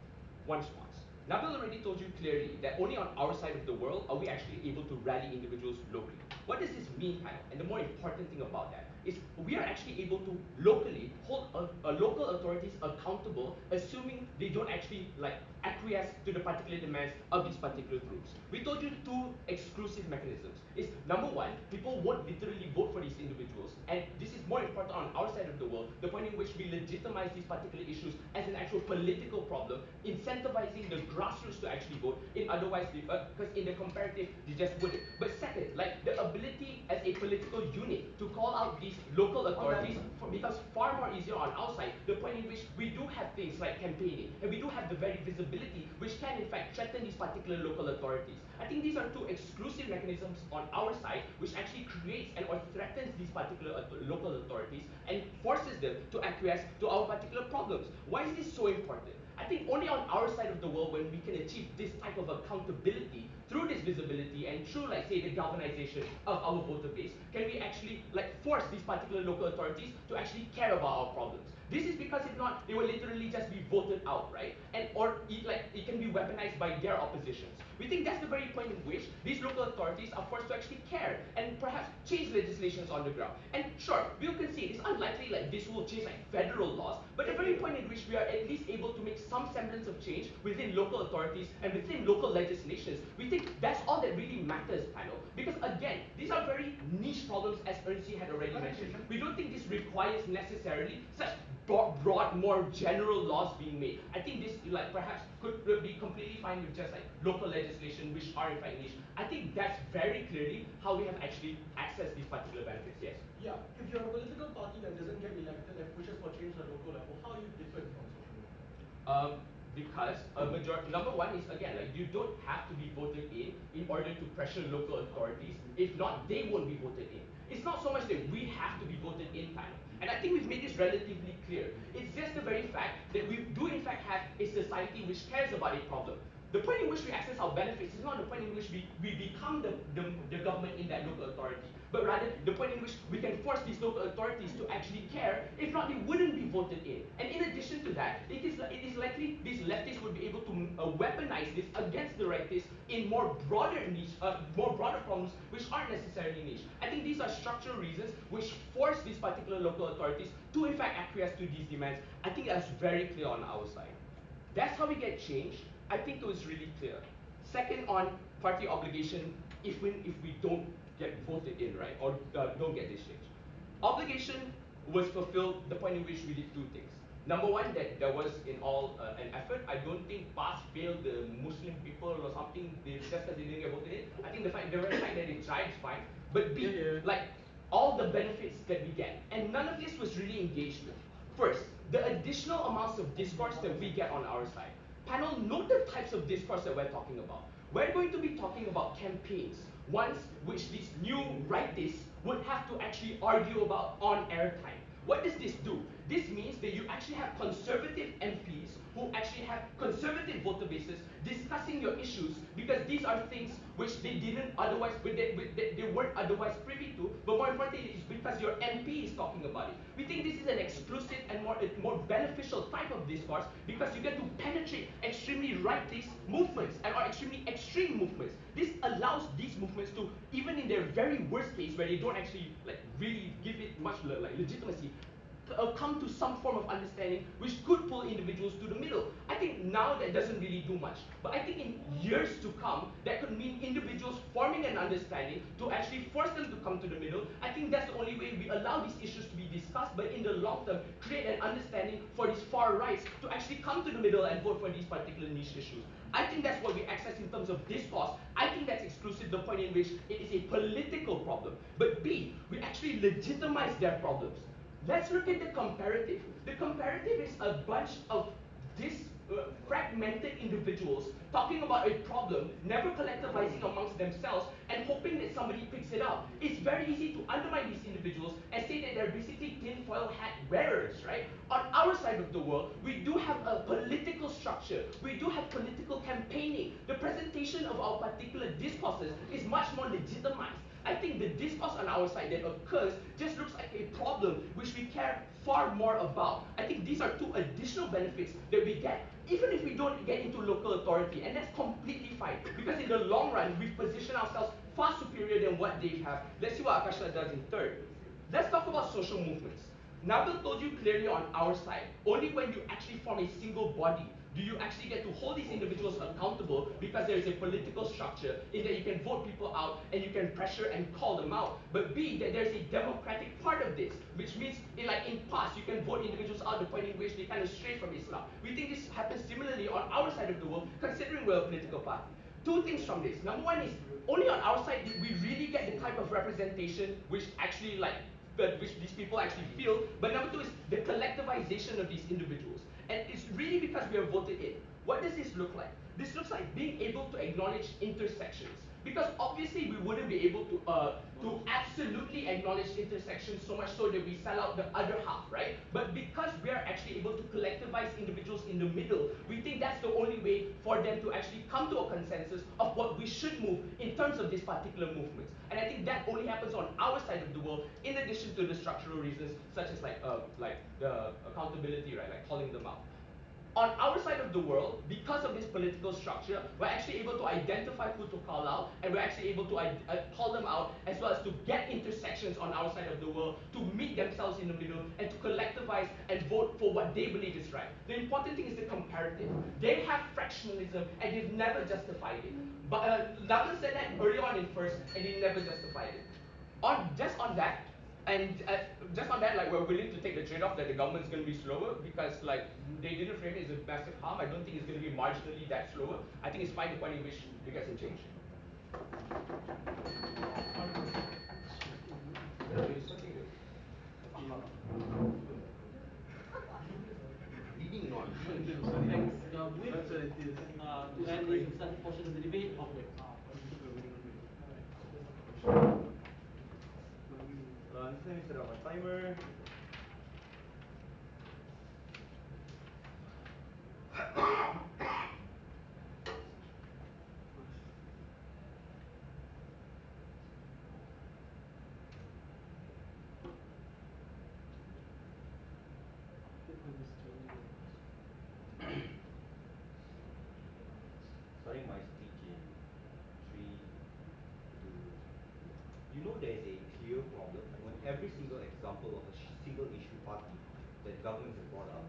S7: One response. Nabil already told you clearly that only on our side of the world are we actually able to rally individuals locally. What does this mean, panel? And the more important thing about that is we are actually able to locally hold local authorities accountable, assuming they don't actually like acquiesce to the particular demands of these particular groups. We told you two exclusive mechanisms. Is number one, people won't literally vote for these individuals, and this is more important on our side of the world, the point in which we legitimize these particular issues as an actual political problem, incentivizing the grassroots to actually vote. In otherwise, because in the comparative, they just wouldn't. But second, like the ability as a political unit to call out these local authorities becomes far more easier on our side. The point in which we do have things like campaigning, and we do have the very visibility which can in fact threaten these particular local authorities. I think these are two exclusive mechanisms on our side which actually creates and or threatens these particular local authorities and forces them to acquiesce to our particular problems. Why is this so important? I think only on our side of the world when we can achieve this type of accountability through this visibility and through like say the galvanization of our voter base can we actually like force these particular local authorities to actually care about our problems. This is because if not, they will literally just be voted out, right? And or it can be weaponized by their oppositions. We think that's the very point in which these local authorities are forced to actually care and perhaps change legislations on the ground. And sure, we'll concede it's unlikely like this will change like federal laws, but the very point in which we are at least able to make some semblance of change within local authorities and within local legislations, we think that's all that really matters, panel. Because again, these are very niche problems as Ernsi had already mentioned. We don't think this requires necessarily such broad, more general laws being made. I think this like perhaps could be completely fine with just like local legislation which are in fact niche. I think that's very clearly how we have actually accessed these particular benefits, yes.
S6: Yeah, if you're a political party that doesn't get elected and pushes for change at local level, how are you different from social movement?
S7: Because a majority, number one is again, like you don't have to be voted in order to pressure local authorities. If not, they won't be voted in. It's not so much that we have to be voted in, panel. And I think we've made this relatively clear. It's just the very fact that we do in fact have a society which cares about a problem. The point in which we access our benefits is not the point in which we become the government in that local authority, but rather the point in which we can force these local authorities to actually care. If not, they wouldn't be voted in. And in addition to that, it is likely these leftists would be able to weaponize this against the rightists in more broader niche, more broader problems which aren't necessarily niche. I think these are structural reasons which force these particular local authorities to in fact acquiesce to these demands. I think that's very clear on our side. That's how we get change. I think it was really clear. Second, on party obligation, if we don't get voted in, right, or don't get this change. Obligation was fulfilled the point in which we did two things. Number one, that there was in all an effort. I don't think pass failed the Muslim people or something just because they didn't get voted in. I think the very fact that they tried is fine. But B, like all the benefits that we get, and none of this was really engaged with. First, the additional amounts of discourse that we get on our side. Panel, note the types of discourse that we're talking about. We're going to be talking about campaigns, ones which these new rightists would have to actually argue about on airtime. What does this do? This means that you actually have conservative MPs who actually have conservative voter bases discussing your issues because these are things which they didn't otherwise, they weren't otherwise privy to, but more importantly, it's because your MP is talking about it. We think this is an exclusive and more beneficial type of discourse because you get to penetrate extremely rightist movements and or extremely extreme movements. This allows these movements to, even in their very worst case where they don't actually like really give it much like legitimacy, come to some form of understanding which could pull individuals to the middle. I think now that doesn't really do much. But I think in years to come, that could mean individuals forming an understanding to actually force them to come to the middle. I think that's the only way we allow these issues to be discussed, but in the long term, create an understanding for these far rights to actually come to the middle and vote for these particular niche issues. I think that's what we access in terms of discourse. I think that's exclusive, the point in which it is a political problem. But B, we actually legitimize their problems. Let's look at the comparative. The comparative is a bunch of fragmented individuals talking about a problem, never collectivizing amongst themselves and hoping that somebody picks it up. It's very easy to undermine these individuals and say that they're basically tinfoil hat wearers, right? On our side of the world, we do have a political structure. We do have political campaigning. The presentation of our particular discourses is much more legitimized. I think the discourse on our side that occurs just looks like a problem which we care far more about. I think these are two additional benefits that we get, even if we don't get into local authority, and that's completely fine, because in the long run, we've positioned ourselves far superior than what they have. Let's see what Akasyah does in third. Let's talk about social movements. Nabil told you clearly on our side, only when you actually form a single body do you actually get to hold these individuals accountable, because there is a political structure in that you can vote people out and you can pressure and call them out. But B, that there's a democratic part of this, which means in past you can vote individuals out the point in which they kind of stray from Islam. We think this happens similarly on our side of the world, considering we're a political party. Two things from this. Number one is, only on our side did we really get the type of representation which actually which these people actually feel. But number two is the collectivization of these individuals. And it's really because we are voted in. What does this look like? This looks like being able to acknowledge intersections. Because obviously we wouldn't be able to absolutely acknowledge intersections so much so that we sell out the other half, right? But because we are actually able to collectivize individuals in the middle, we think that's the only way for them to actually come to a consensus of what we should move in terms of these particular movements. And I think that only happens on our side of the world, in addition to the structural reasons, such as like the accountability, right? Like calling them out. On our side of the world, because of this political structure, we're actually able to identify who to call out, and we're actually able to call them out, as well as to get intersections on our side of the world to meet themselves in the middle and to collectivize and vote for what they believe is right. The important thing is the comparative. They have fractionalism and they've never justified it. But Nabil said that early on in first, and he never justified it. Just on that, and just on that, like, we're willing to take the trade-off that the government's going to be slower, because like they didn't frame it as a massive harm. I don't think it's going to be marginally that slower. I think it's fine the point in which we get some change.
S3: Reading not.
S6: Thanks. To end this portion of the debate, operate.
S3: This time we set up a timer. Starting my speech in 3, 2. You know there is a clear problem when every single example of a single issue party that governments have brought up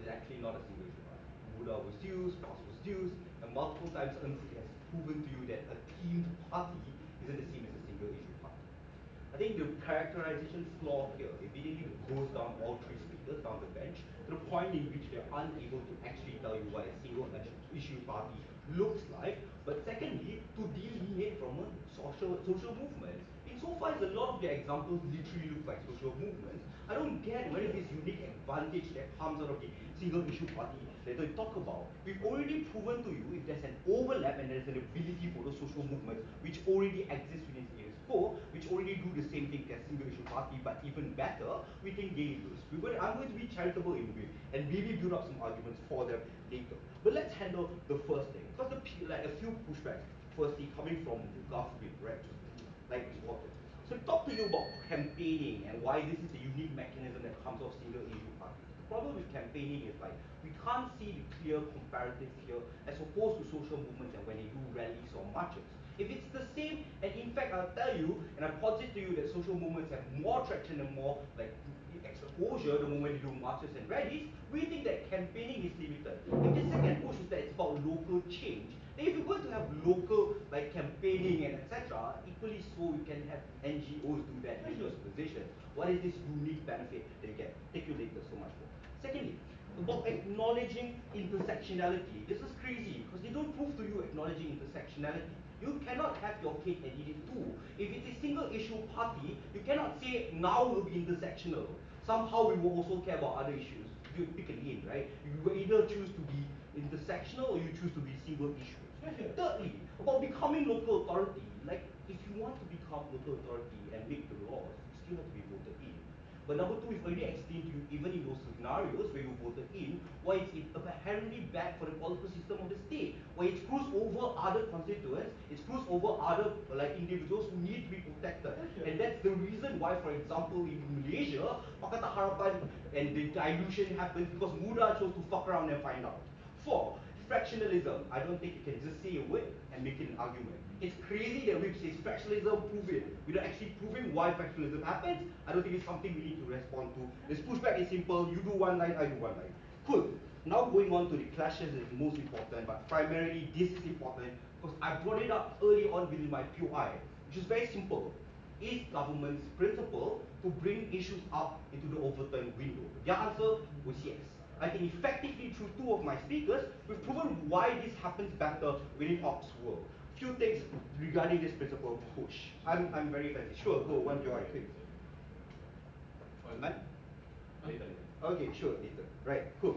S3: is actually not a single issue party. Buddha was used, PAS was used, and multiple times NC has proven to you that a themed party isn't the same as a single issue party. I think the characterization flaw here immediately goes down all three speakers down the bench to the point in which they're unable to actually tell you what a single issue party looks like, but secondly, to delineate from a social movement. Insofar as a lot of their examples literally look like social movements, I don't get where is this unique advantage that comes out of the single issue party that they talk about. We've already proven to you if there's an overlap and there's an ability for those social movements which already exist within AS4, which already do the same thing as single issue party, but even better, we think they lose. I'm going to be charitable in a way and maybe build up some arguments for them later. But let's handle the first thing, because like a few pushbacks. Firstly, coming from Garfield, right? Like this water. So talk to you about campaigning and why this is a unique mechanism that comes off single issue parties. The problem with campaigning is like we can't see the clear comparative here as opposed to social movements and when they do rallies or marches. If it's the same, and in fact I'll tell you, and I posit to you that social movements have more traction and more like exposure the moment you do marches and rallies, we think that campaigning is limited. If the second push is that it's about local change, then if you're going to have local like campaigning and etc., equally so you can have NGOs do that in those positions. What is this unique benefit that you get? Take you later so much more. Secondly, about acknowledging intersectionality. This is crazy because they don't prove to you acknowledging intersectionality. You cannot have your cake and eat it too. If it's a single issue party, you cannot say now we'll be intersectional. Somehow we will also care about other issues. You pick a lane, right? You will either choose to be intersectional or you choose to be single issue. Thirdly, about becoming local authority. Like, if you want to become local authority and make the laws, you still have to be voted in. But number two, we've already explained to you, even in those scenarios where you voted in, why it's inherently bad for the political system of the state, why it screws over other constituents, it screws over other like individuals who need to be protected. And that's the reason why, for example, in Malaysia, Pakatan Harapan and the dilution happens because Muda chose to fuck around and find out. Four, fractionalism. I don't think you can just say a word and make it an argument. It's crazy that we say fractionalism, prove it, without actually proving why fractionalism happens. I don't think it's something we need to respond to. This pushback is simple. You do one line, I do one line. Cool. Now going on to the clashes is most important, but primarily this is important because I brought it up early on within my POI, which is very simple. Is government's principle to bring issues up into the overturned window? Their answer was yes. I think effectively through two of my speakers, we've proven why this happens better within ops world. Few things regarding this principle push. I'm very fancy. Sure, go one POI, quick. Man?
S7: Later.
S3: Okay, sure, later. Right, cool.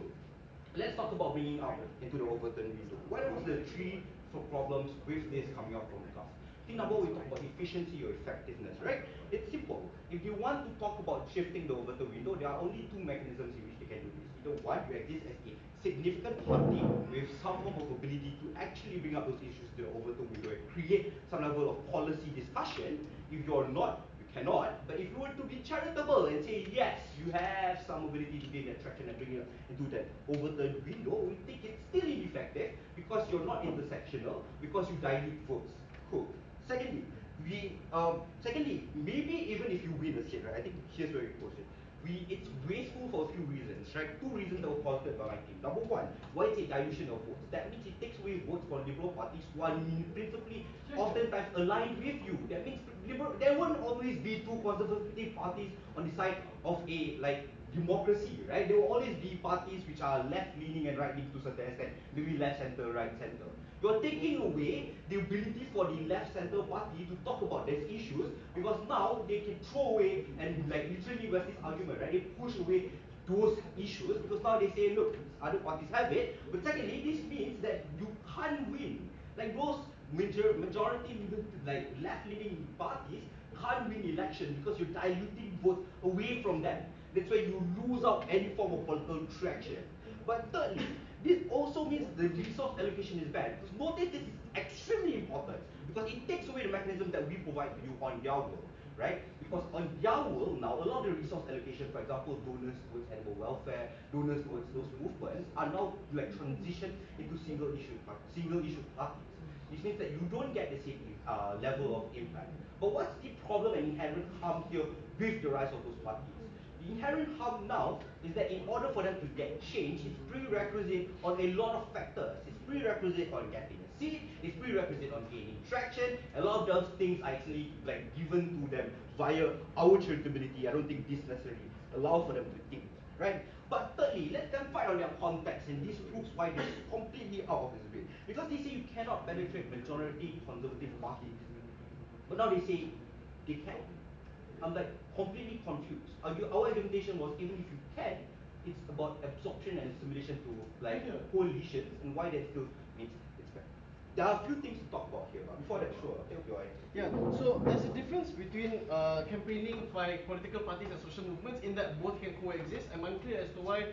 S3: Let's talk about bringing up into the overturned window. What was the three problems with this coming out from class? I think number one, we talk about efficiency or effectiveness, right? It's simple. If you want to talk about shifting the overturned window, there are only two mechanisms in which they can do this. Either one, you exist as a significant party with some form of ability to actually bring up those issues to the overturned window and create some level of policy discussion. If you're not, cannot, but if you were to be charitable and say, yes, you have some ability to gain that traction and bring it into that overturned window, we think it's still ineffective because you're not intersectional, because you dilute votes. Cool. Secondly, maybe even if you win a seat, right? I think here's where we pose it. It's wasteful for a few reasons, right? Two reasons that were posited by my team. Number one, why it's a dilution of votes. That means it takes away votes from liberal parties who are principally oftentimes aligned with you. That means there won't always be two conservative parties on the side of a democracy, right? There will always be parties which are left leaning and right leaning to a certain extent, maybe left center, right center. You're taking away the ability for the left center party to talk about these issues because now they can throw away and literally Wesley's argument, right? They push away those issues because now they say, look, other parties have it. But secondly, this means that you can't win. Like those majority left-leaning parties can't win election because you're diluting votes away from them. That's why you lose out any form of political traction. But thirdly, this also means the resource allocation is bad. Because notice this is extremely important because it takes away the mechanism that we provide to you on their world, right? Because on their world now, a lot of the resource allocation, for example, donors towards animal welfare, donors towards those movements, are now transitioned into single issue parties. This means that you don't get the same level of impact. But what's the problem and inherent harm here with the rise of those parties? The inherent harm now is that in order for them to get change, it's prerequisite on a lot of factors. It's prerequisite on getting a seat, it's prerequisite on gaining traction. A lot of those things are actually given to them via our charitability. I don't think this necessarily allows for them to think, right? But thirdly, let them fight on their context, and this proves why they're completely out of this debate. Because they say you cannot penetrate majority conservative parties, but now they say they can. I'm completely confused. Our argumentation was even if you can, it's about absorption and assimilation to coalitions, and why that still means it's bad. There are a few things to talk about here, but before that, sure, take your eye.
S5: Yeah, so there's a difference between campaigning by political parties and social movements in that both can coexist. I'm unclear as to why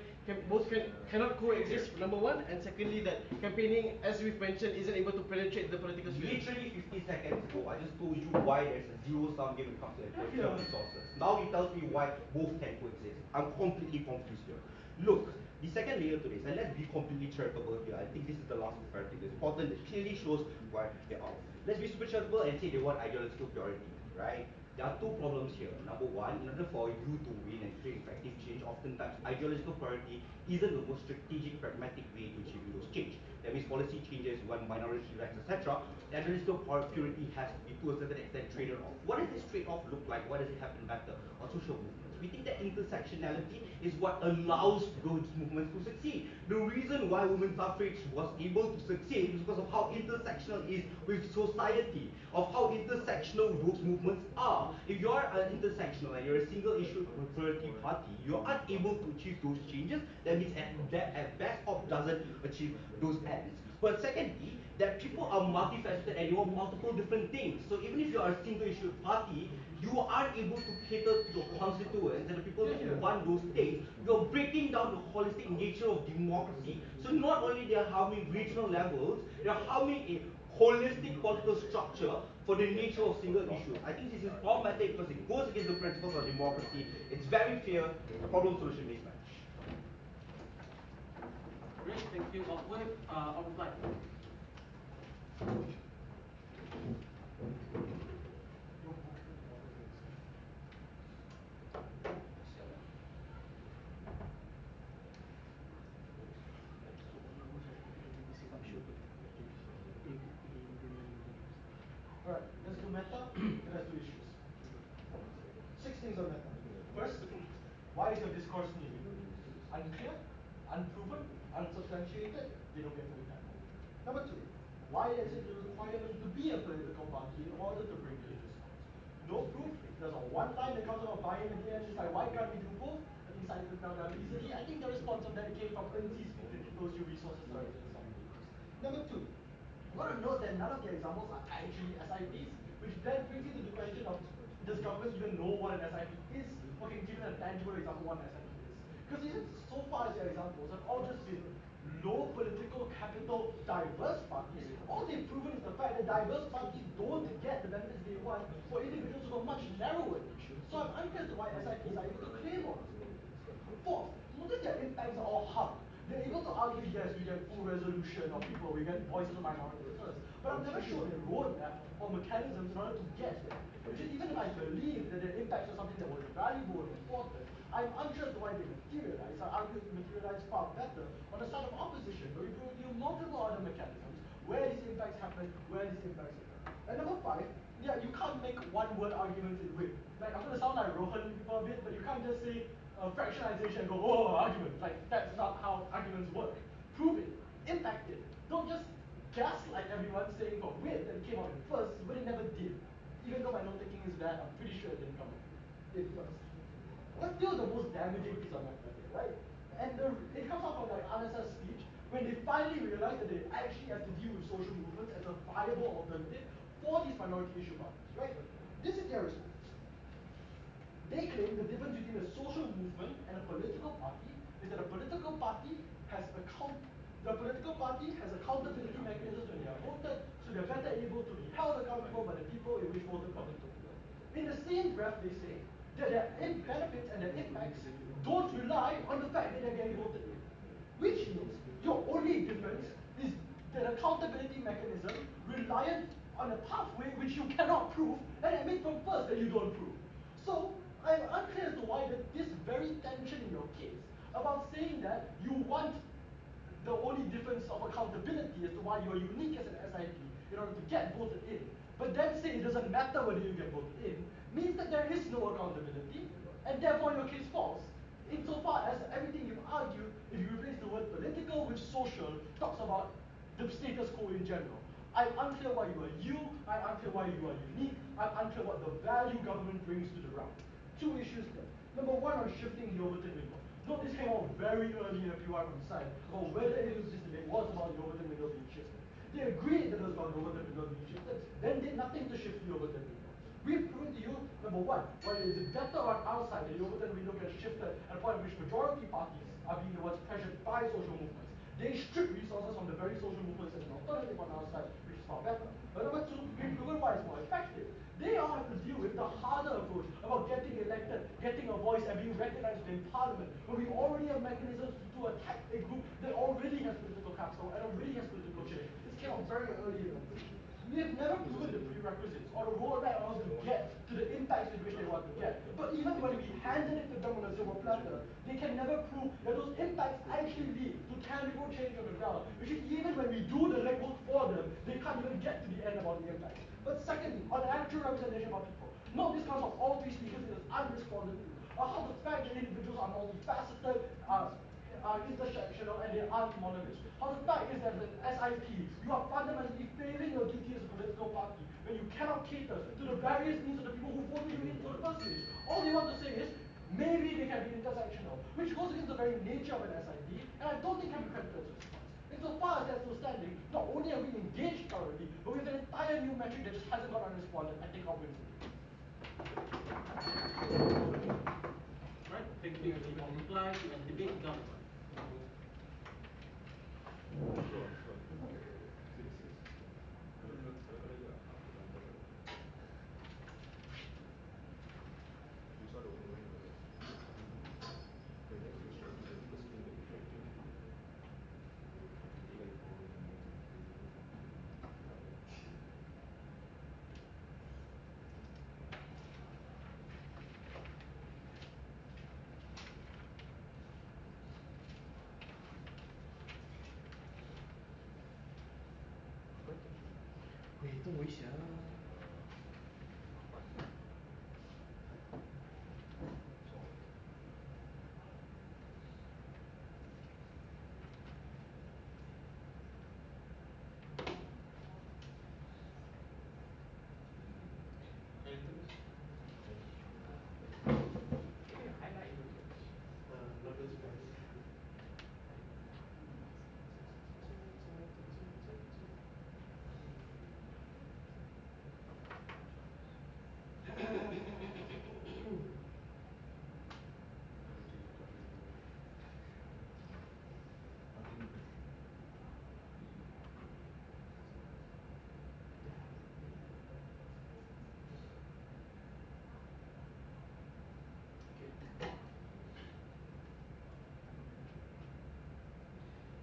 S5: cannot coexist, number one, and secondly that campaigning, as we've mentioned, isn't able to penetrate the political sphere.
S3: Literally 50 seconds ago, I just told you why there's a zero-sum game when it comes to allocation of resources. Now he tells me why both can coexist. I'm completely confused here. Look, the second layer to this, and let's be completely charitable here. I think this is the last comparative. It's important. It clearly shows why they're out. Let's be super charitable and say they want ideological purity, right? There are two problems here. Number one, in order for you to win and create effective change, oftentimes ideological purity isn't the most strategic, pragmatic way to achieving those change. That means policy changes, you want minority rights, etc. Ideological purity has to be to a certain extent traded off. What does this trade-off look like? Why does it happen better on social movements? We think that intersectionality is what allows those movements to succeed. The reason why women's suffrage was able to succeed is because of how intersectional it is with society, of how intersectional those movements are. If you're an intersectional and you're a single issue plurality party, you're unable to achieve those changes. That means at best op doesn't achieve those ends. But secondly, that people are multifaceted and
S2: and you want multiple different things. So even if you are a single issue party, you are able to cater to your constituents and the people that you want those things. You're breaking down the holistic nature of democracy. So not only they are harming regional levels, they are harming a holistic political structure for the nature of single issues. I think this is problematic because it goes against the principles of democracy. It's very fair, problem-solution mismatch.
S1: Great, thank you. With our reply.
S6: Alright, let's do meta and let's do issues. 6 things on meta. First, why is your discourse new? Unclear, unproven, unsubstantiated, they don't get fully tackled. Number 2, why is it the requirement to be a political party in order to bring religious thoughts? No proof, there's a one line that comes out of Bayern again, it's like, why can't we do both? I think Syed could tell that easily. I think the response on that came from NC's speech that he knows you resources director in some papers. Number 2, you want to note that none of the examples are actually SIPs, which then brings you to the question of, does government even know what an SIP is, or can give a tangible example what an SIP is? Because even so far as your examples have all just been low political capital diverse parties, all they've proven is the fact that diverse parties don't get the benefits they want for individuals with a much narrower niche. So I'm unclear as to why SIPs are able to claim all these benefits. Fourth, notice their impacts are all hub. They're able to argue, yes, we get full resolution of people, we get voices of minorities first. But I've never shown a roadmap or mechanisms in order to get there. Which is, even if I believe that their impacts are something that was valuable and important, I'm unsure as to why they materialize. I argue they materialize far better on the side of opposition, where we review multiple other mechanisms, where these impacts happen, where these impacts occur. And number 5, yeah, you can't make one word arguments in win. Like, I'm gonna sound like Rohan for a bit, but you can't just say fractionalization and go, oh, argument. Like, that's not how arguments work. Prove it, impact it. Don't just gaslight everyone saying for win that it came out in first when it never did. Even though my note taking is bad, I'm pretty sure it didn't come in first. What's still the most damaging piece of matter here, right? And it comes out from like Akasyah's speech when they finally realize that they actually have to deal with social movements as a viable alternative for these minority issue parties, right? This is their response. They claim the difference between a social movement and a political party is that a political party has accountability mechanisms when they are voted, so they're better able to be held accountable by the people in which voted for them. In the same breath, they say that their benefits and their impacts don't rely on the fact that they're getting voted in. Which means your only difference is that accountability mechanism reliant on a pathway which you cannot prove and admit from first that you don't prove. So I'm unclear as to why this very tension in your case about saying that you want the only difference of accountability as to why you are unique as an SIP in order to get voted in, but then say it doesn't matter whether you get voted in, means that there is no accountability, and therefore your case falls. Insofar as everything you've argued, if you replace the word political with social, talks about the status quo in general. I'm unclear why you are you, I'm unclear why you are unique, I'm unclear what the value government brings to the round. 2 issues there. Number 1 on shifting the Overton window. Note this came out very early in the PY from Syed about whether it was just that it was about the Overton window being shifted. They agreed that it was about the Overton window being shifted, then did nothing to shift the Overton window. We've proven to you, number 1, why it is better on our side that the Overton window gets shifted at a point at which majority parties are being the ones pressured by social movements. They strip resources from the very social movements as an alternative on our side, which is far better. But number 2, we've proven why it's more effective. They all have to deal with the harder approach about getting elected, getting a voice, and being recognized within parliament, when we already have mechanisms to attack a group that already has political capital and already has political change. This came out very early in the position. We have never proven the prerequisites or the roadmap on how to get to the impacts with which they want to get. But even when we handed it to them on a silver platter, they can never prove that those impacts actually lead to tangible change on the ground. Which is, even when we do the legwork for them, they can't even get to the end about the impacts. But secondly, on actual representation of people, note this comes from all 3 speakers, it is unresponded to. How the fact that individuals are multifaceted, are intersectional, and they aren't monoliths. How the fact is that as an SIP, you are fundamentally failing your duty as a political party when you cannot cater to the various needs of the people who voted you in for the first place. All they want to say is, maybe they can be intersectional, which goes against the very nature of an SIP, and I don't think can be credited as a response. So far as they're still standing, not only have we engaged thoroughly, but we have an entire new metric that just hasn't got unresponded. I take our win for it.
S1: Right, thank you for your reply and debate done.
S2: Nabil's friends.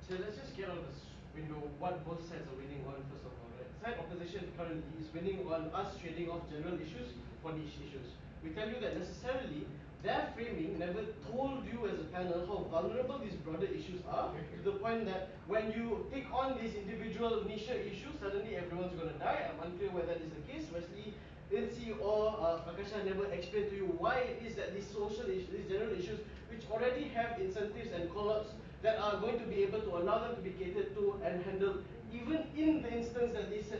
S5: So let's just get out of this window what both sides are winning on first of all, right? Side opposition currently is winning on us trading off general issues for niche issues. We tell you that necessarily their framing never told you as a panel how vulnerable these broader issues are to the point that when you take on these individual niche issues, suddenly everyone's gonna die. I'm unclear whether that is the case. Wesley, Ilse or Akasyah never explained to you why it is that these social issues, these general issues, which already have incentives and call-outs that are going to be able to allow them to be catered to and handled, even in the instance that these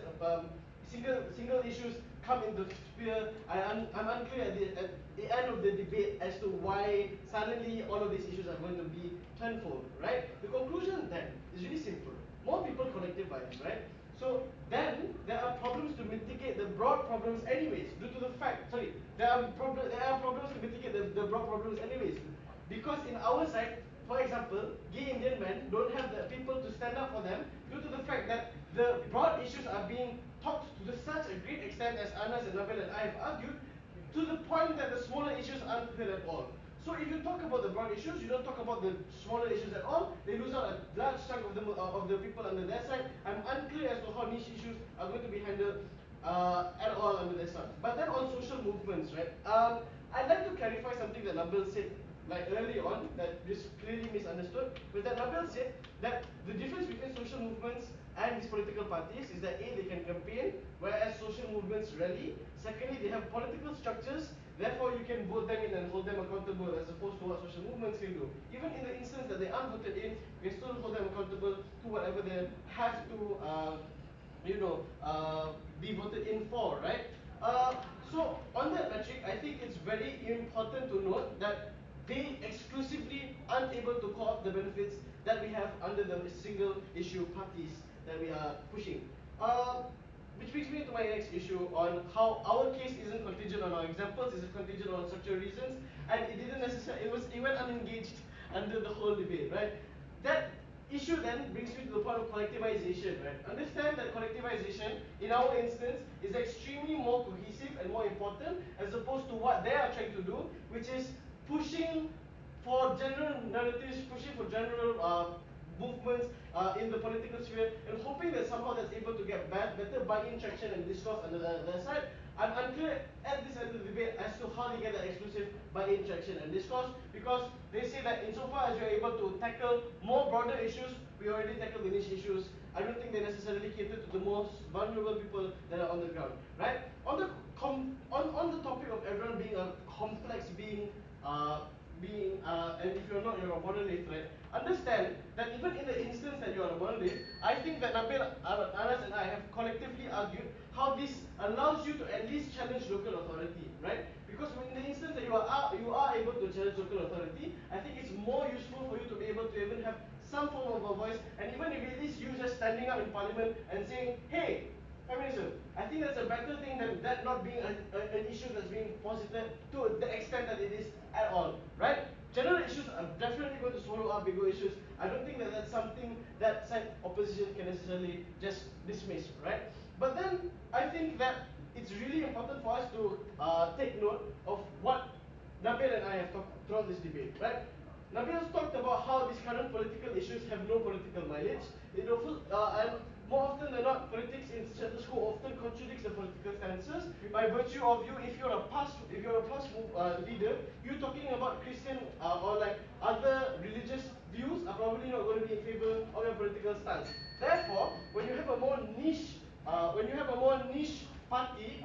S5: single issues come into sphere. I'm unclear at the end of the debate as to why suddenly all of these issues are going to be tenfold, right? The conclusion then is really simple. More people collectivize, right? So then there are problems to mitigate the broad problems anyways, due to the fact, sorry, there are problems to mitigate the broad problems anyways. Because in our side, for example, gay Indian men don't have the people to stand up for them due to the fact that the broad issues are being talked to such a great extent, as Anas and Nabil and I have argued, to the point that the smaller issues aren't heard at all. So if you talk about the broad issues, you don't talk about the smaller issues at all, they lose out a large chunk of the people under their side. I'm unclear as to how niche issues are going to be handled at all under their side. But then on social movements, right? I'd like to clarify something that Nabil said like early on that just clearly misunderstood, was that Nabil said that the difference between social movements and these political parties is that A, they can campaign, whereas social movements rally. Secondly, they have political structures, therefore you can vote them in and hold them accountable, as opposed to what social movements can do. Even in the instance that they aren't voted in, we can still hold them accountable to whatever they have to be voted in for, right? So on that metric, I think it's very important to note that they exclusively aren't able to co-opt the benefits that we have under the single issue parties that we are pushing. Which brings me to my next issue on how our case isn't contingent on our examples, it's contingent on structural reasons, and it didn't necessarily, it went unengaged under the whole debate, right? That issue then brings me to the point of collectivization, right? Understand that collectivization, in our instance, is extremely more cohesive and more important as opposed to what they are trying to do, which is pushing for general narratives, pushing for general movements in the political sphere, and hoping that somehow that's able to get better buy-in, traction, and discourse under their side. I'm unclear at this end of the debate as to how they get that exclusive buy-in, traction, and discourse, because they say that insofar as you're able to tackle more broader issues, we already tackled the niche issues. I don't think they necessarily cater to the most vulnerable people that are on the ground, right? On the topic of everyone being a complex being, and if you're not, you're a monolith, right? understand that even in the instance that you are a monolith, I think that Nabil, Anas and I have collectively argued how this allows you to at least challenge local authority, right? Because in the instance that you are able to challenge local authority, I think it's more useful for you to be able to even have some form of a voice, and even if it is you just standing up in parliament and saying, hey, feminism, I think that's a better thing than that not being an issue that's being posited to the extent that it is at all, right? General issues are definitely going to swallow up bigger issues. I don't think that that's something that side opposition can necessarily just dismiss, right? But then I think that it's really important for us to take note of what Nabil and I have talked throughout this debate, right? Nabil's talked about how these current political issues have no political mileage. It also, and more often than not, politics in status quo often contradicts the political stances by virtue of you, if you're a past leader, you talking about Christian or like other religious views are probably not going to be in favor of your political stance. Therefore, when you have a more niche party